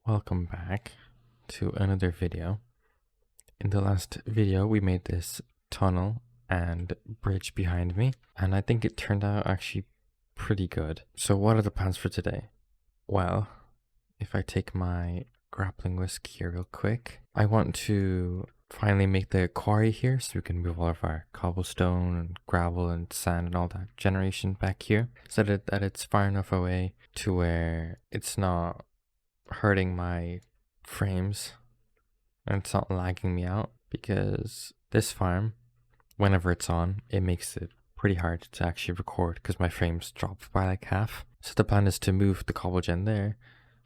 Welcome back to another video. In the last video, we made this tunnel and bridge behind me, and I think it turned out actually pretty good. So what are the plans for today? Well, if I take my grappling whisk here real quick, I want to finally make the quarry here so we can move all of our cobblestone and gravel and sand and all that generation back here so that it's far enough away to where it's not hurting my frames and it's not lagging me out, because this farm, whenever it's on, it makes it pretty hard to actually record because my frames drop by like half. So the plan is to move the cobble gen there,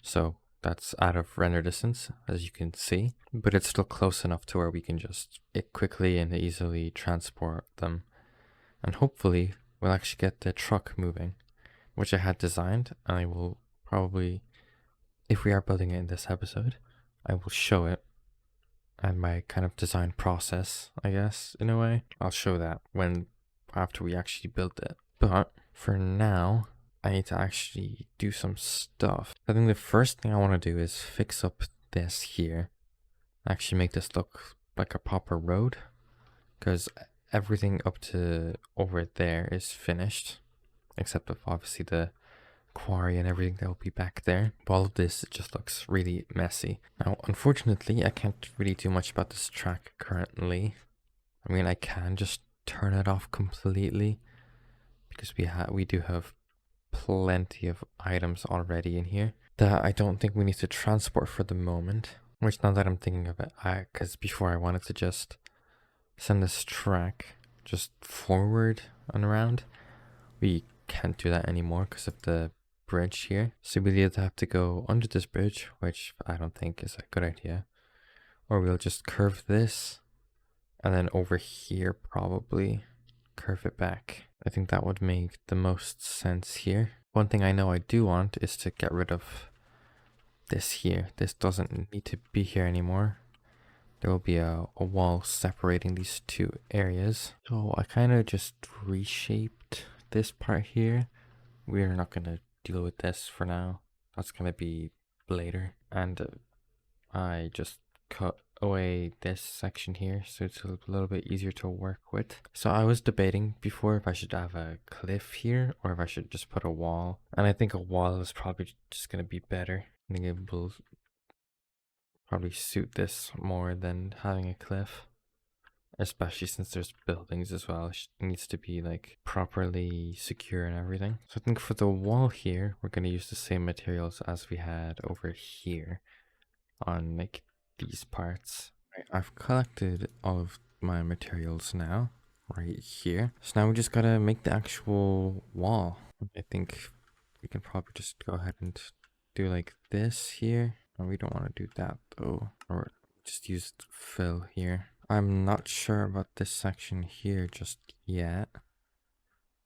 so that's out of render distance, as you can see, but it's still close enough to where we can just quickly and easily transport them, and hopefully we'll actually get the truck moving, which I had designed, and I will probably, if we are building it in this episode, I will show it and my kind of design process, I guess, in a way. I'll show that after we actually build it. But for now, I need to actually do some stuff. I think the first thing I want to do is fix up this here. Actually make this look like a proper road, because everything up to over there is finished, except of obviously the quarry and everything that will be back there. But all of this, it just looks really messy. Now, unfortunately, I can't really do much about this track currently. I mean, I can just turn it off completely, because we do have plenty of items already in here that I don't think we need to transport for the moment. Which, now that I'm thinking of it, because before I wanted to just send this track just forward and around, we can't do that anymore because of the bridge here. So we'll either have to go under this bridge, which I don't think is a good idea, or we'll just curve this and then over here probably curve it back. I think that would make the most sense here. One thing I know I do want is to get rid of this here. This doesn't need to be here anymore. There will be a wall separating these two areas. So I kind of just reshaped this part here. We're not going to deal with this for now. That's going to be later. And I just cut away this section here so it's a little bit easier to work with. So I was debating before if I should have a cliff here or if I should just put a wall. And I think a wall is probably just going to be better. I think it will probably suit this more than having a cliff, especially since there's buildings as well. It needs to be like properly secure and everything. So I think for the wall here, we're going to use the same materials as we had over here on like these parts. Right, I've collected all of my materials now right here. So now we just gotta make the actual wall. I think we can probably just go ahead and do like this here. And we don't want to do that though, or just use fill here. I'm not sure about this section here just yet.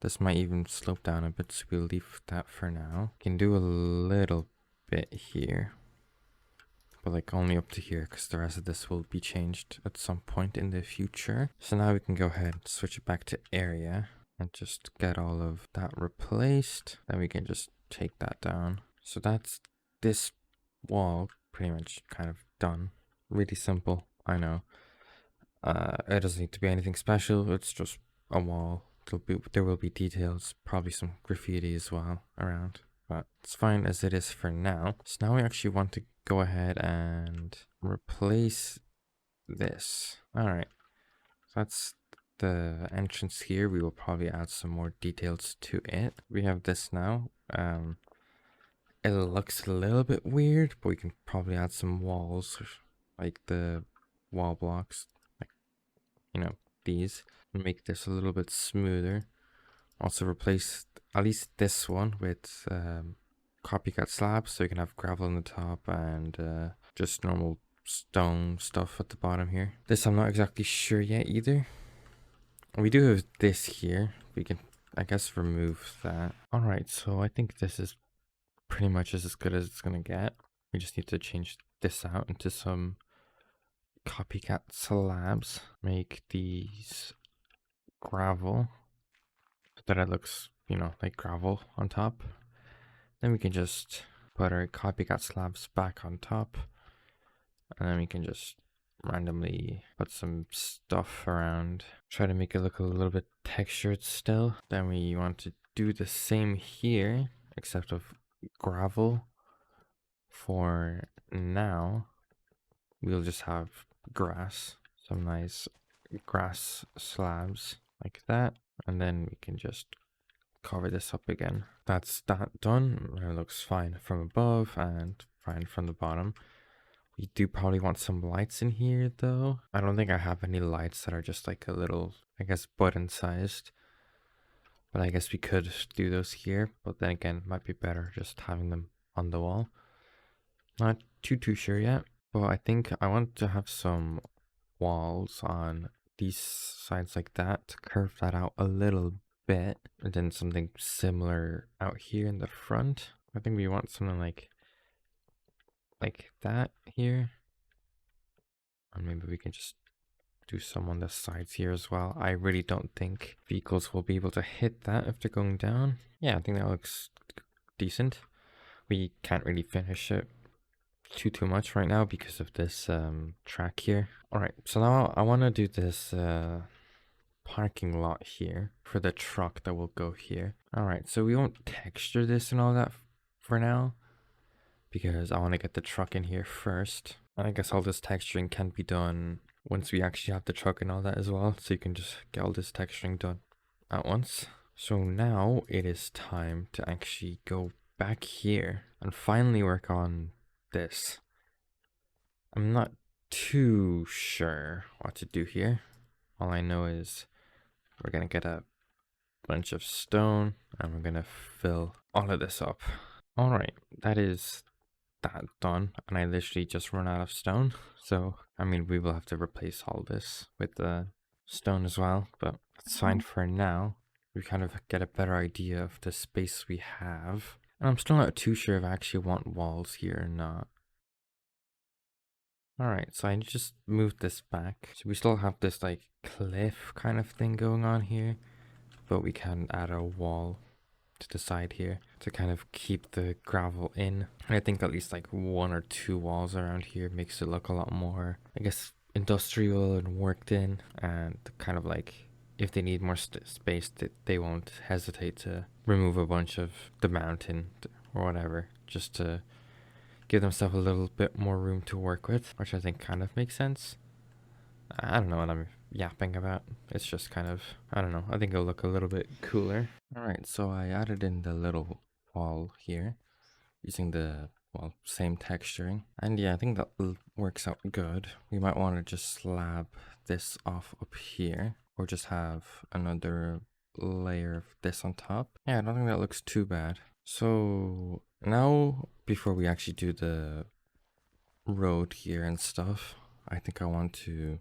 This might even slope down a bit, so we'll leave that for now. Can do a little bit here, but like only up to here, because the rest of this will be changed at some point in the future. So now we can go ahead and switch it back to area and just get all of that replaced. Then we can just take that down. So that's this wall pretty much kind of done. Really simple, I know. It doesn't need to be anything special. It's just a wall. There will be details, probably some graffiti as well around, but it's fine as it is for now. So now we actually want to go ahead and replace this. All right, so that's the entrance here. We will probably add some more details to it. We have this now. It looks a little bit weird, but we can probably add some walls, like the wall blocks, like, you know, these, and make this a little bit smoother. Also replace at least this one with copycat slabs, so you can have gravel on the top and just normal stone stuff at the bottom here. This I'm not exactly sure yet either. We do have this here. We can, I guess, remove that. All right, so I think this is pretty much as good as it's gonna get. We just need to change this out into some copycat slabs. Make these gravel so that it looks, you know, like gravel on top. Then we can just put our copycat slabs back on top. And then we can just randomly put some stuff around. Try to make it look a little bit textured still. Then we want to do the same here, except of gravel. For now, we'll just have grass. Some nice grass slabs like that. And then we can just cover this up again. That's that done. It looks fine from above and fine from the bottom. We do probably want some lights in here though. I don't think I have any lights that are just like a little, I guess, button sized. But I guess we could do those here. But then again, it might be better just having them on the wall. Not too sure yet. But I think I want to have some walls on these sides like that to curve that out a little bit. And then something similar out here in the front. I think we want something like that here. And maybe we can just do some on the sides here as well. I really don't think vehicles will be able to hit that if they're going down. Yeah, I think that looks decent. We can't really finish it too much right now because of this track here. All right, so now I want to do this parking lot here for the truck that will go here. All right, so we won't texture this and all that for now because I want to get the truck in here first. And I guess all this texturing can be done once we actually have the truck and all that as well. So you can just get all this texturing done at once. So now it is time to actually go back here and finally work on this. I'm not too sure what to do here. All I know is we're gonna get a bunch of stone and we're gonna fill all of this up. All right, that is that done, and I literally just run out of stone. So I mean, we will have to replace all this with the stone as well, but it's fine for now. We kind of get a better idea of the space we have. And I'm still not too sure if I actually want walls here or not. Alright, so I just moved this back. So we still have this like cliff kind of thing going on here, but we can add a wall to the side here to kind of keep the gravel in. And I think at least like 1 or 2 walls around here makes it look a lot more, I guess, industrial and worked in, and kind of like if they need more space, they won't hesitate to remove a bunch of the mountain or whatever, just to give themselves a little bit more room to work with, which I think kind of makes sense. I don't know what I'm yapping about. It's just kind of, I don't know, I think it'll look a little bit cooler. Alright, so I added in the little wall here using the, well, same texturing. And yeah, I think that works out good. We might want to just slab this off up here, or just have another layer of this on top. Yeah, I don't think that looks too bad. So now, before we actually do the road here and stuff, I think I want to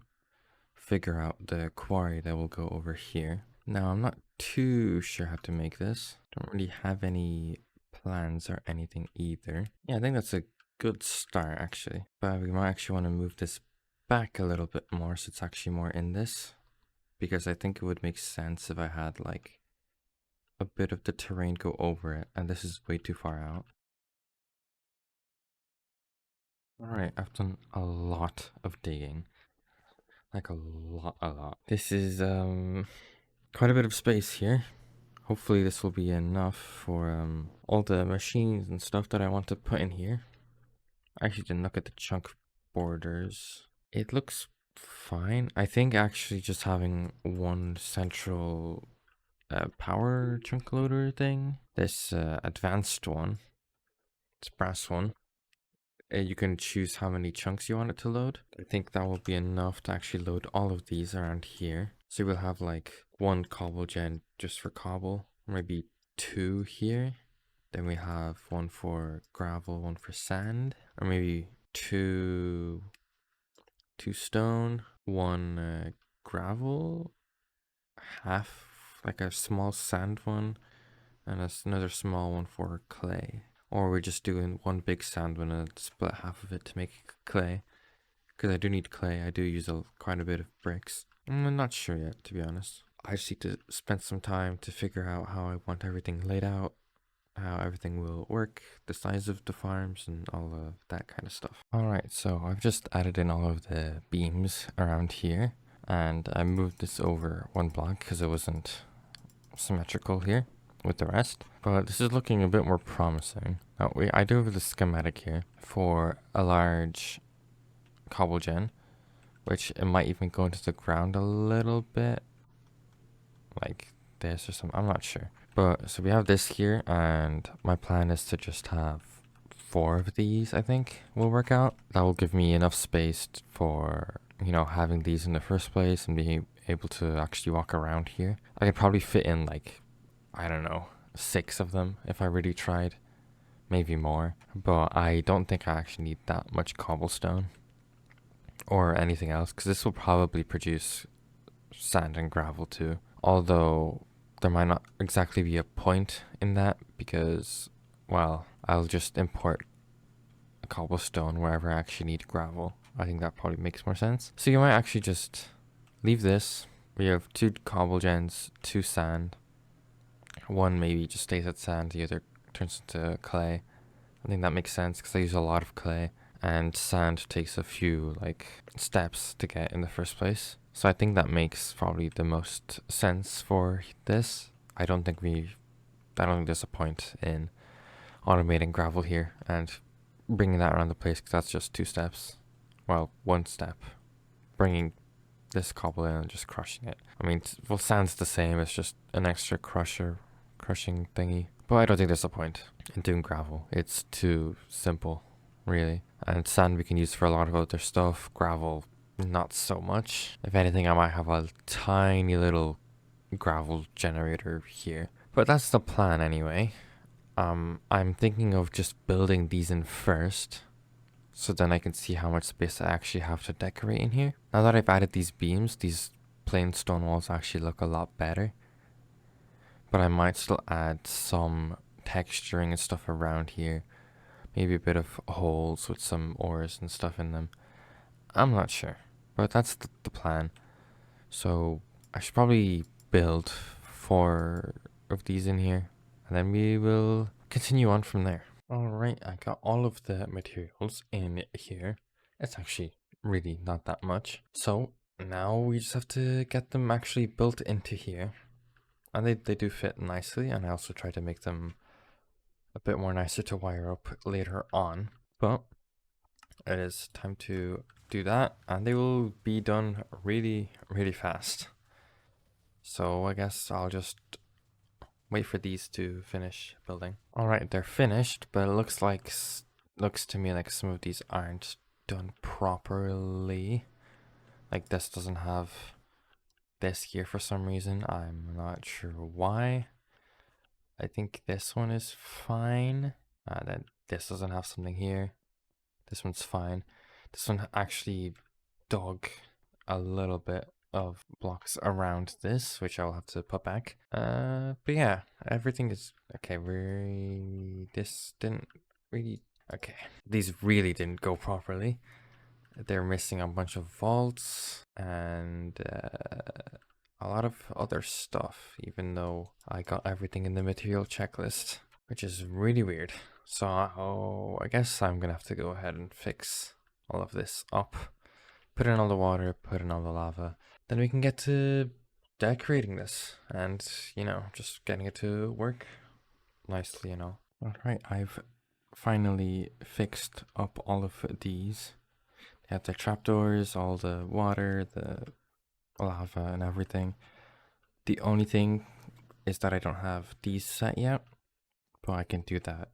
figure out the quarry that will go over here. Now, I'm not too sure how to make this. Don't really have any plans or anything either. Yeah, I think that's a good start actually. But we might actually want to move this back a little bit more so it's actually more in this. Because I think it would make sense if I had like a bit of the terrain go over it, and this is way too far out. Alright, I've done a lot of digging. Like a lot. This is quite a bit of space here. Hopefully this will be enough for all the machines and stuff that I want to put in here. I actually didn't look at the chunk borders. It looks fine. I think actually just having one central power chunk loader thing, this advanced one, this brass one, you can choose how many chunks you want it to load. I think that will be enough to actually load all of these around here. So we'll have like 1 cobble gen just for cobble, maybe 2 here. Then we have 1 for gravel, 1 for sand, or maybe 2 stone, 1 gravel, half like a small sand one, and another small one for clay. Or we're just doing 1 big sand one and split half of it to make clay. Because I do need clay. I do use quite a bit of bricks. I'm not sure yet, to be honest. I just need to spend some time to figure out how I want everything laid out. how everything will work, the size of the farms, and all of that kind of stuff. Alright, so I've just added in all of the beams around here, and I moved this over one block because it wasn't symmetrical here with the rest. But this is looking a bit more promising. Now, I do have the schematic here for a large cobble gen, which it might even go into the ground a little bit, like this or something. I'm not sure. But so we have this here, and my plan is to just have 4 of these. I think will work out. That will give me enough space for, you know, having these in the first place and being able to actually walk around here. I could probably fit in like, I don't know, 6 of them if I really tried, maybe more. But I don't think I actually need that much cobblestone or anything else, because this will probably produce sand and gravel too. Although there might not exactly be a point in that, because, well, I'll just import a cobblestone wherever I actually need gravel. I think that probably makes more sense. So you might actually just leave this. We have 2 cobble gens, 2 sand. One maybe just stays at sand, the other turns into clay. I think that makes sense because I use a lot of clay, and sand takes a few like steps to get in the first place. So I think that makes probably the most sense for this. I don't think there's a point in automating gravel here and bringing that around the place, because that's just 2 steps. Well, 1 step. Bringing this cobble in and just crushing it. I mean, well, sand's the same. It's just an extra crushing thingy. But I don't think there's a point in doing gravel. It's too simple, really. And sand we can use for a lot of other stuff. Gravel, not so much. If anything, I might have a tiny little gravel generator here. But that's the plan anyway. I'm thinking of just building these in first, so then I can see how much space I actually have to decorate in here. Now that I've added these beams, these plain stone walls actually look a lot better. But I might still add some texturing and stuff around here. Maybe a bit of holes with some ores and stuff in them. I'm not sure, but that's the plan. So I should probably build 4 of these in here, and then we will continue on from there. Alright, I got all of the materials in here. It's actually really not that much. So now we just have to get them actually built into here. And they do fit nicely, and I also try to make them a bit more nicer to wire up later on. But it is time to do that, and they will be done really, really fast. So I guess I'll just wait for these to finish building. Alright, they're finished, but it looks to me like some of these aren't done properly. Like this doesn't have this here for some reason. I'm not sure why. I think this one is fine. Then this doesn't have something here. This one's fine. This one actually dug a little bit of blocks around this, which I'll have to put back. But yeah, everything is okay. This didn't really, okay. These really didn't go properly. They're missing a bunch of vaults and a lot of other stuff, even though I got everything in the material checklist, which is really weird. So I guess I'm gonna have to go ahead and fix all of this up. Put in all the water, put in all the lava. Then we can get to decorating this and, you know, just getting it to work nicely, you know. Alright, I've finally fixed up all of these. They have the trapdoors, all the water, the lava and everything. The only thing is that I don't have these set yet, but I can do that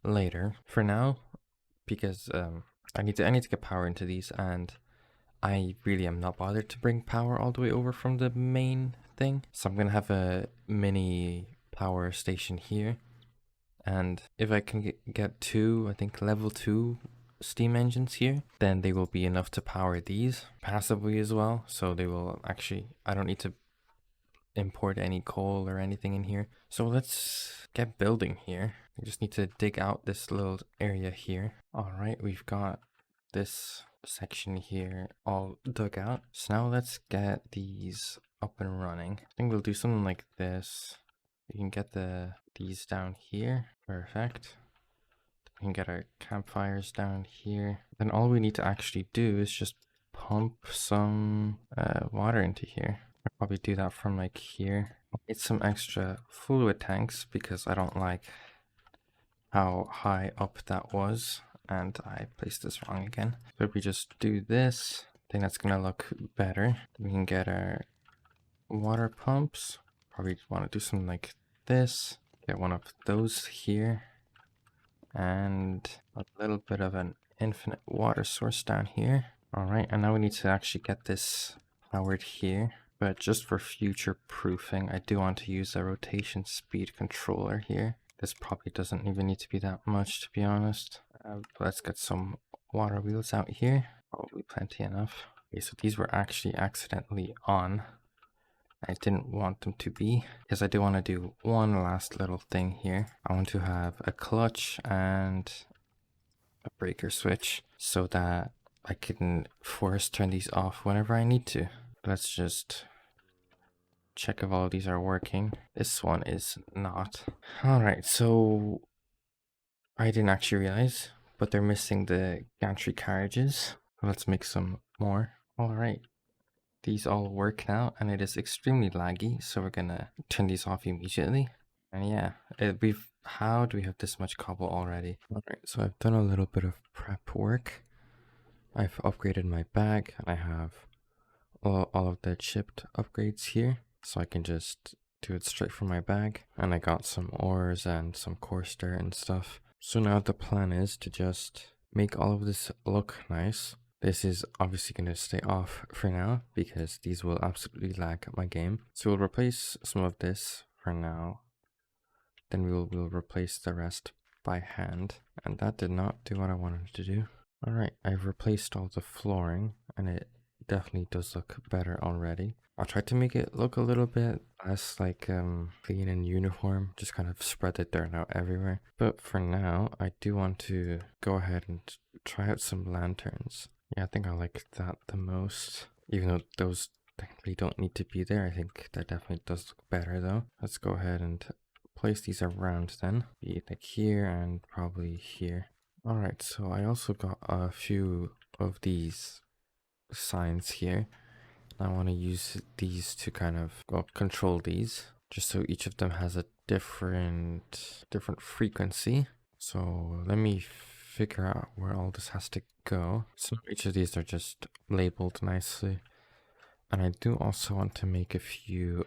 later. For now, because I need to get power into these, and I really am not bothered to bring power all the way over from the main thing. So I'm gonna have a mini power station here, and if I can get 2, I think level 2 steam engines here, then they will be enough to power these passively as well. So they will actually, I don't need to import any coal or anything in here. So let's get building here. We just need to dig out this little area here. All right, we've got this section here all dug out. So now let's get these up and running. I think we'll do something like this. We can get these down here. Perfect. We can get our campfires down here. Then all we need to actually do is just pump some water into here. I'll probably do that from like here. I'll get some extra fluid tanks because I don't like how high up that was. And I placed this wrong again. So if we just do this, I think that's gonna look better. We can get our water pumps. Probably want to do something like this. Get one of those here. And a little bit of an infinite water source down here. Alright, and now we need to actually get this powered here. But just for future proofing, I do want to use a rotation speed controller here. This probably doesn't even need to be that much, to be honest. Let's get some water wheels out here. Probably plenty enough. Okay, so these were actually accidentally on. I didn't want them to be, because I do want to do one last little thing here. I want to have a clutch and a breaker switch so that I can force turn these off whenever I need to. Let's just check if all of these are working. This one is not. Alright, so I didn't actually realize, but they're missing the gantry carriages. Let's make some more. Alright. These all work now, and it is extremely laggy, so we're gonna turn these off immediately. And yeah, how do we have this much cobble already? Alright, so I've done a little bit of prep work. I've upgraded my bag, and I have all of the chipped upgrades here, so I can just do it straight from my bag. And I got some ores and some coarse dirt and stuff. So now the plan is to just make all of this look nice. This is obviously going to stay off for now because these will absolutely lag my game. So we'll replace some of this for now. Then we'll replace the rest by hand. And that did not do what I wanted to do. Alright, I've replaced all the flooring and it definitely does look better already. I'll try to make it look a little bit less like clean and uniform, just kind of spread the dirt out everywhere. But for now, I do want to go ahead and try out some lanterns. Yeah, I think I like that the most, even though those technically don't need to be there. I think that definitely does look better though. Let's go ahead and place these around then, be it like here and probably here. Alright, so I also got a few of these signs here. I want to use these to kind of control these, just so each of them has a different frequency. So let me figure out where all this has to go. So each of these are just labeled nicely. And I do also want to make a few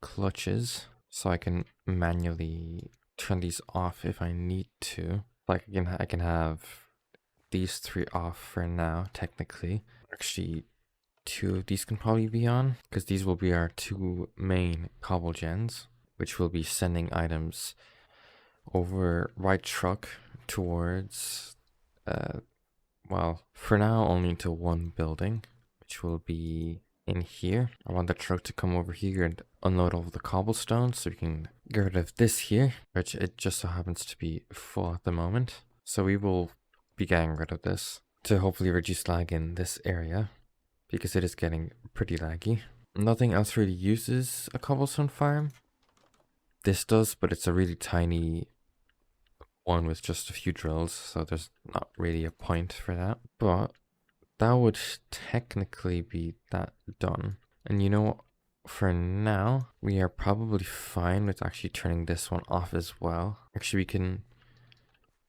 clutches so I can manually turn these off if I need to. Like I can have these three off for now, technically. Actually, two of these can probably be on, because these will be our two main cobble gens, which will be sending items over right truck towards, well, for now only to one building, which will be in here. I want the truck to come over here and unload all of the cobblestone so we can get rid of this here, which it just so happens to be full at the moment. So we will be getting rid of this to hopefully reduce lag in this area, because it is getting pretty laggy. Nothing else really uses a cobblestone farm. This does, but it's a really tiny one with just a few drills, so there's not really a point for that. But that would technically be that done. And you know what? For now, we are probably fine with actually turning this one off as well. Actually, we can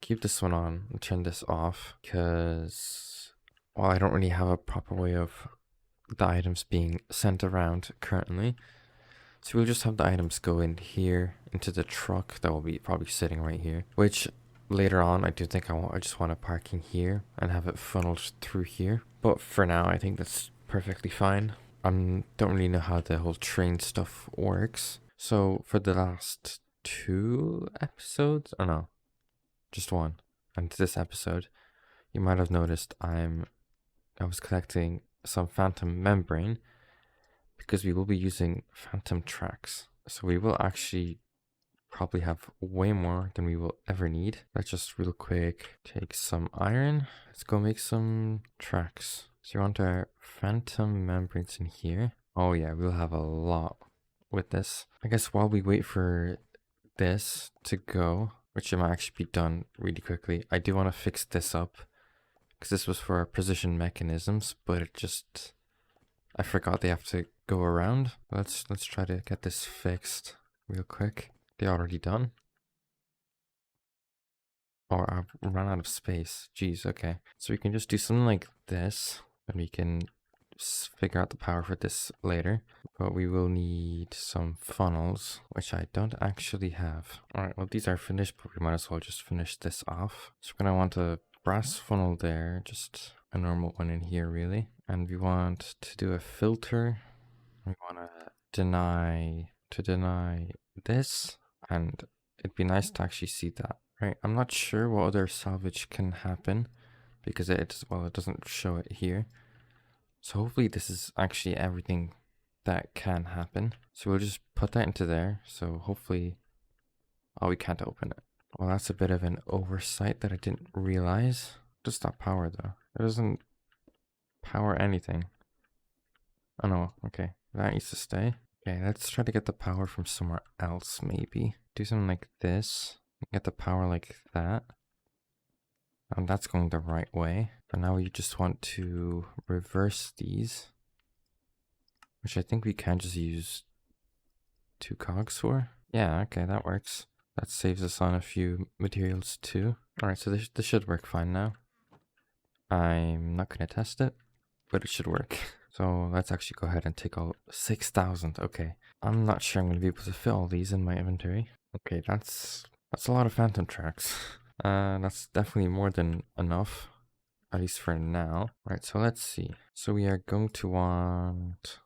keep this one on and turn this off, because, well, I don't really have a proper way of the items being sent around currently. So we'll just have the items go in here into the truck that will be probably sitting right here, which later on I do think I just want to park in here and have it funneled through here. But for now, I think that's perfectly fine. I don't really know how the whole train stuff works. So for the last 2 episodes, or no, just one, and this episode, you might have noticed I was collecting some phantom membrane, because we will be using phantom tracks. So we will actually probably have way more than we will ever need. Let's just real quick take some iron. Let's go make some tracks. So you want our phantom membranes in here. Oh yeah, we'll have a lot with this. I guess while we wait for this to go, which might actually be done really quickly. I do want to fix this up because this was for our precision mechanisms, but it just, I forgot they have to go around. Let's try to get this fixed real quick. They're already done. Or I've run out of space. Jeez, okay. So we can just do something like this, and we can figure out the power for this later. But we will need some funnels, which I don't actually have. Alright, well these are finished, but we might as well just finish this off. So we're gonna want a brass funnel there, just a normal one in here really. And we want to do a filter. We want to deny this, and it'd be nice to actually see that. Right, I'm not sure what other salvage can happen because it doesn't show it here. So hopefully this is actually everything that can happen. So we'll just put that into there. So hopefully, oh, we can't open it. Well, that's a bit of an oversight that I didn't realize. Does that power though? It doesn't power anything. Oh no, okay, that needs to stay. Okay, let's try to get the power from somewhere else maybe. Do something like this. Get the power like that. And that's going the right way. But now we just want to reverse these, which I think we can just use 2 cogs for. Yeah, okay, that works. That saves us on a few materials too. Alright, so this should work fine now. I'm not going to test it, but it should work. So let's actually go ahead and take all 6,000. Okay, I'm not sure I'm going to be able to fit all these in my inventory. Okay, that's a lot of phantom tracks. That's definitely more than enough, at least for now. Right, so let's see. So we are going to want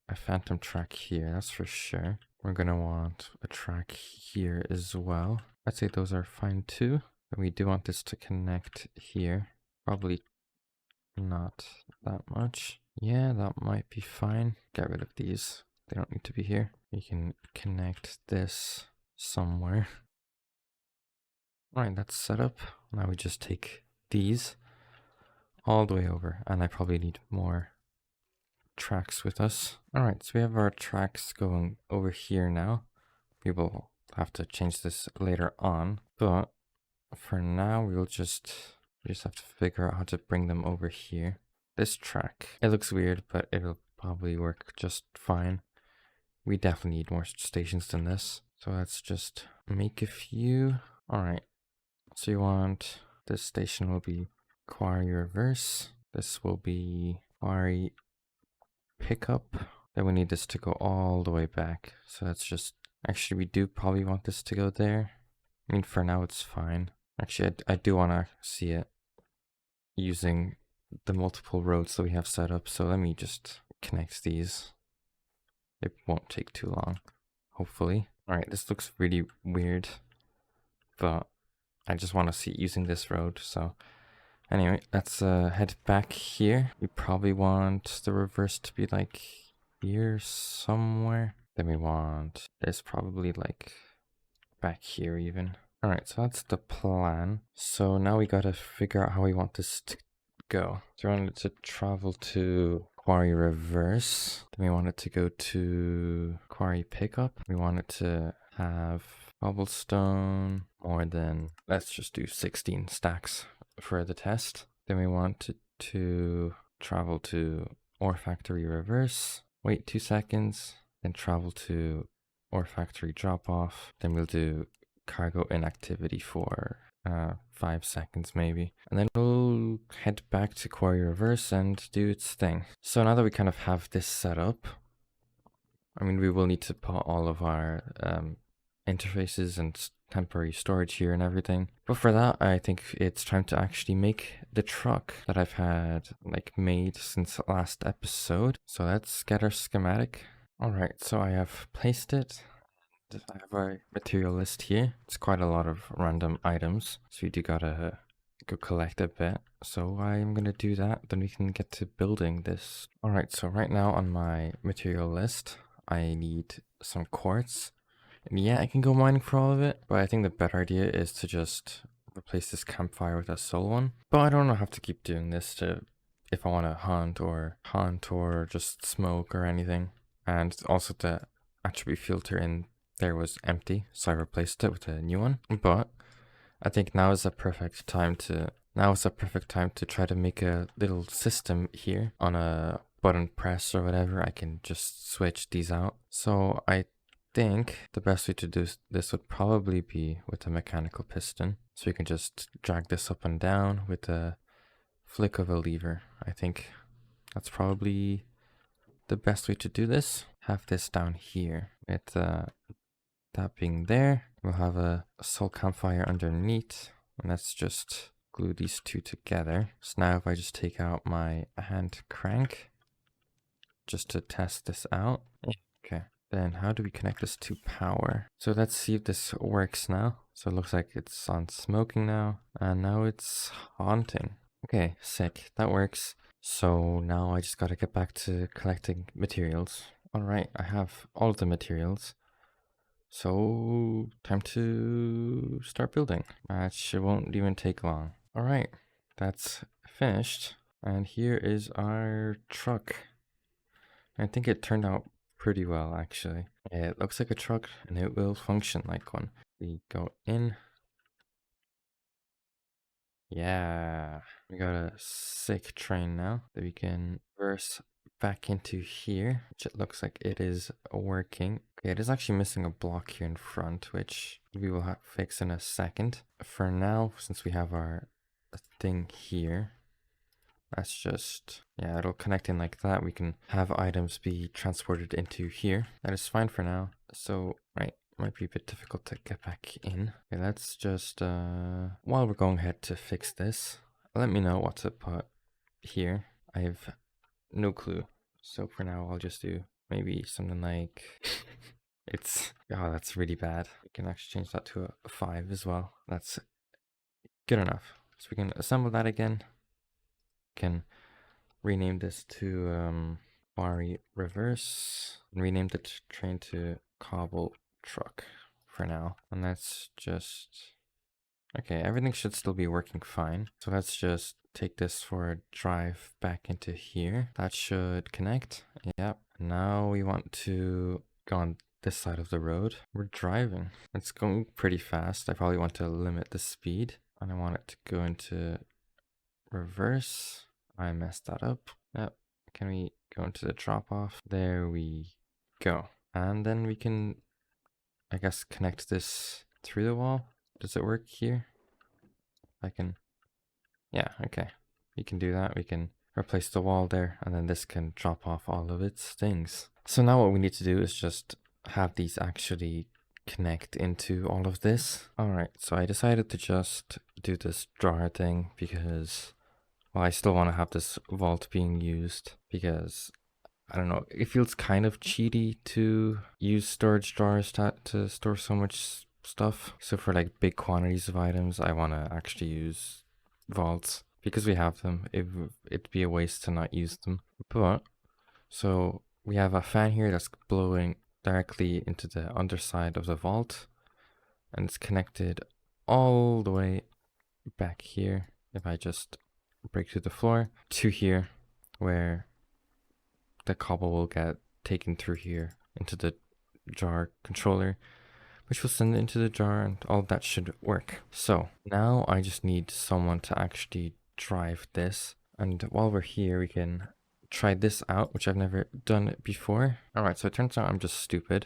a phantom track here, that's for sure. We're gonna want a track here as well. I'd say those are fine too. And we do want this to connect here. Probably not that much. Yeah, that might be fine. Get rid of these. They don't need to be here. We can connect this somewhere. Alright, that's set up. Now we just take these all the way over, and I probably need more tracks with us. Alright, so we have our tracks going over here now. We will have to change this later on, but for now we just have to figure out how to bring them over here. This track, it looks weird, but it'll probably work just fine. We definitely need more stations than this, so let's just make a few. Alright. So you want, this station will be Quarry reverse. This will be Quarry pickup. Then we need this to go all the way back. So that's just, actually we do probably want this to go there. I mean, for now it's fine. Actually, I do want to see it using the multiple roads that we have set up. So let me just connect these. It won't take too long, hopefully. Alright, this looks really weird, but I just want to see using this road. So anyway, let's head back here. We probably want the reverse to be like here somewhere. Then we want this probably like back here even. Alright, so that's the plan. So now we gotta figure out how we want this to go. So we want it to travel to Quarry reverse. Then we want it to go to Quarry pickup. We want it to have Cobblestone more than, let's just do 16 stacks for the test. Then we want it to travel to Ore Factory reverse. Wait 2 seconds. Then travel to Ore Factory drop off. Then we'll do cargo inactivity for 5 seconds maybe. And then we'll head back to Quarry reverse and do its thing. So now that we kind of have this set up, I mean, we will need to put all of our interfaces and temporary storage here and everything. But for that, I think it's time to actually make the truck that I've had like made since last episode. So let's get our schematic. Alright, so I have placed it. I have a material list here. It's quite a lot of random items, so you do gotta go collect a bit. So I'm gonna do that, then we can get to building this. Alright, so right now on my material list, I need some quartz. And yeah, I can go mining for all of it, but I think the better idea is to just replace this campfire with a soul one. But I don't have to keep doing this to, if I want to hunt or just smoke or anything. And also the attribute filter in there was empty, so I replaced it with a new one. But I think now is a perfect time to try to make a little system here on a button press or whatever. I can just switch these out. So I think the best way to do this would probably be with a mechanical piston. So you can just drag this up and down with a flick of a lever. I think that's probably the best way to do this. Have this down here with that being there. We'll have a soul campfire underneath, and let's just glue these two together. So now if I just take out my hand crank just to test this out. Okay, then how do we connect this to power? So let's see if this works now. So it looks like it's on smoking now, and now it's haunting. Okay, sick, that works. So now I just gotta get back to collecting materials. All right, I have all of the materials. So time to start building. That won't even take long. All right, that's finished. And here is our truck. I think it turned out pretty well, actually. It looks like a truck and it will function like one. We go in. Yeah, we got a sick train now that we can reverse back into here, which it looks like it is working. Okay, it is actually missing a block here in front, which we will fix in a second. For now, since we have our thing here, that's just, yeah, it'll connect in like that. We can have items be transported into here. That is fine for now. So, right, might be a bit difficult to get back in. Okay, let's just, while we're going ahead to fix this, let me know what to put here. I have no clue. So for now, I'll just do maybe something like, oh, that's really bad. We can actually change that to a 5 as well. That's good enough. So we can assemble that again. Can rename this to Quarry Reverse, and rename the train to Cobble Truck for now. And that's just, okay, everything should still be working fine. So let's just take this for a drive back into here. That should connect. Yep. Now we want to go on this side of the road. We're driving. It's going pretty fast. I probably want to limit the speed, and I want it to go into reverse. I messed that up. Yep. Can we go into the drop off? There we go. And then we can, I guess, connect this through the wall. Does it work here? I can, yeah, okay. We can do that. We can replace the wall there, and then this can drop off all of its things. So now what we need to do is just have these actually connect into all of this. All right, so I decided to just do this drawer thing because, well, I still want to have this vault being used because, I don't know, it feels kind of cheaty to use storage drawers to store so much stuff. So for like big quantities of items, I want to actually use vaults because we have them. It'd be a waste to not use them. But, so we have a fan here that's blowing directly into the underside of the vault, and it's connected all the way back here. If I just break through the floor to here, where the cobble will get taken through here into the jar controller, which will send it into the jar, and all of that should work. So now I just need someone to actually drive this. And while we're here, we can try this out, which I've never done before. All right, so it turns out I'm just stupid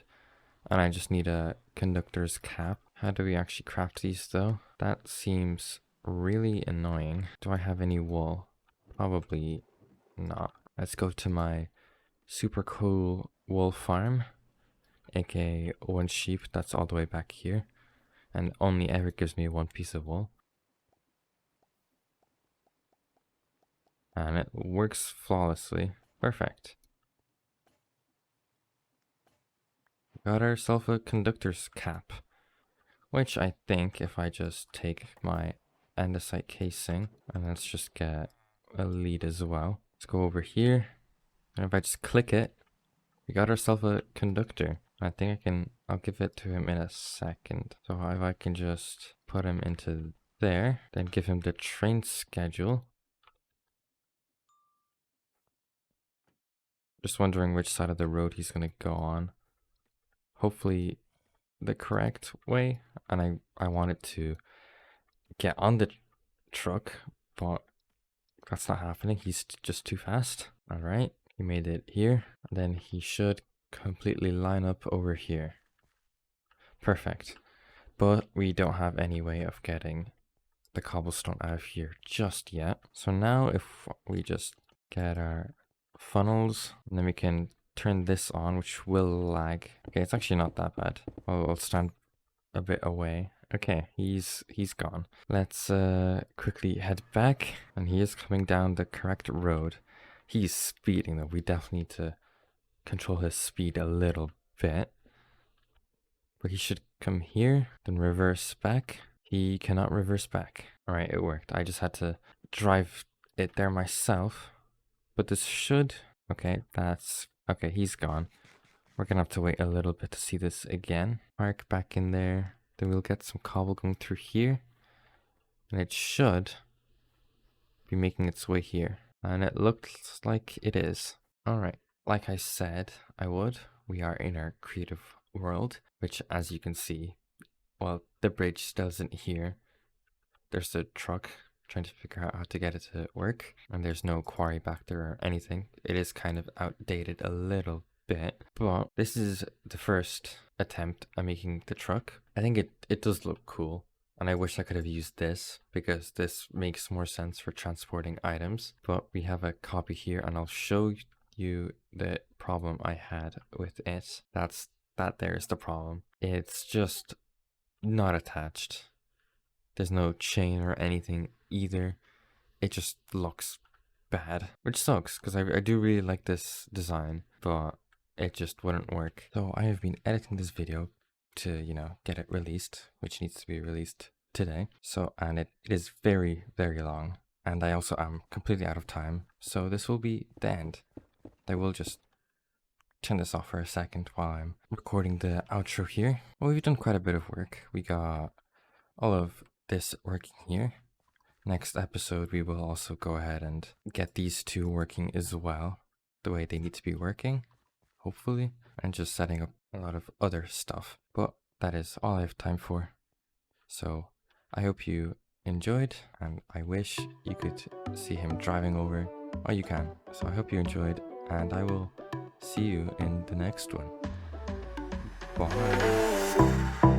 and I just need a conductor's cap. How do we actually craft these though? That seems really annoying. Do I have any wool? Probably not. Let's go to my super cool wool farm, aka one sheep that's all the way back here, and only ever gives me one piece of wool. And it works flawlessly. Perfect. Got ourselves a conductor's cap, which I think if I just take my andesite casing, and let's just get a lead as well. Let's go over here, and if I just click it, we got ourselves a conductor. I think I'll give it to him in a second. So if I can just put him into there, then give him the train schedule. Just wondering which side of the road he's gonna go on. Hopefully the correct way, and I wanted to get on the truck, but that's not happening. He's just too fast. All right, he made it here, and then he should completely line up over here. Perfect. But we don't have any way of getting the cobblestone out of here just yet. So now if we just get our funnels, and then we can turn this on, which will lag. Okay, it's actually not that bad. I'll stand a bit away. Okay, he's gone. Let's quickly head back, and he is coming down the correct road. He's speeding though. We definitely need to control his speed a little bit. But he should come here, then reverse back. He cannot reverse back. All right, it worked. I just had to drive it there myself. But this should... Okay, that's... Okay, he's gone. We're gonna have to wait a little bit to see this again. Park back in there. Then we'll get some cobble going through here. And it should be making its way here. And it looks like it is. All right, like I said I would, we are in our creative world, which as you can see, well, the bridge still isn't here. There's the truck trying to figure out how to get it to work, and there's no quarry back there or anything. It is kind of outdated a little bit, but this is the first attempt at making the truck. I think it does look cool, and I wish I could have used this because this makes more sense for transporting items. But we have a copy here, and I'll show you the problem I had with it. That there's the problem. It's just not attached. There's no chain or anything either. It just looks bad, which sucks because I do really like this design, but it just wouldn't work. So I have been editing this video to, you know, get it released, which needs to be released today. So, and it is very, very long, and I also am completely out of time. So this will be the end. I will just turn this off for a second while I'm recording the outro here. Well, we've done quite a bit of work. We got all of this working here. Next episode, we will also go ahead and get these two working as well, the way they need to be working, hopefully, and just setting up a lot of other stuff. But that is all I have time for. So I hope you enjoyed, and I wish you could see him driving over. Oh, you can. So I hope you enjoyed, and I will see you in the next one. Bye.